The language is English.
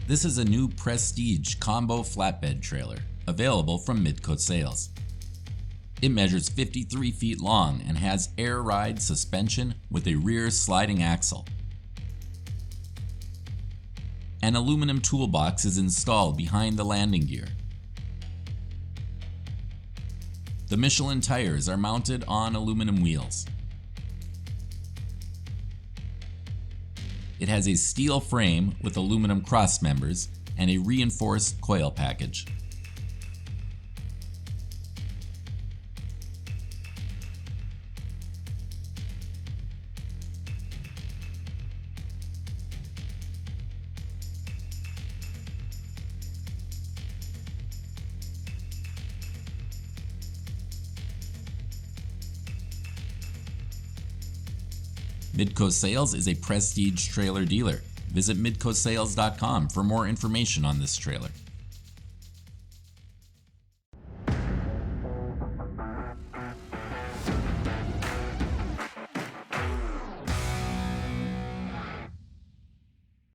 This is a new Prestige combo flatbed trailer, available from Midco Sales. It measures 53 feet long and has air ride suspension with a rear sliding axle. An aluminum toolbox is installed behind the landing gear. The Michelin tires are mounted on aluminum wheels. It has a steel frame with aluminum cross members and a reinforced coil package. Midco Sales is a Prestige trailer dealer. Visit midcosales.com for more information on this trailer.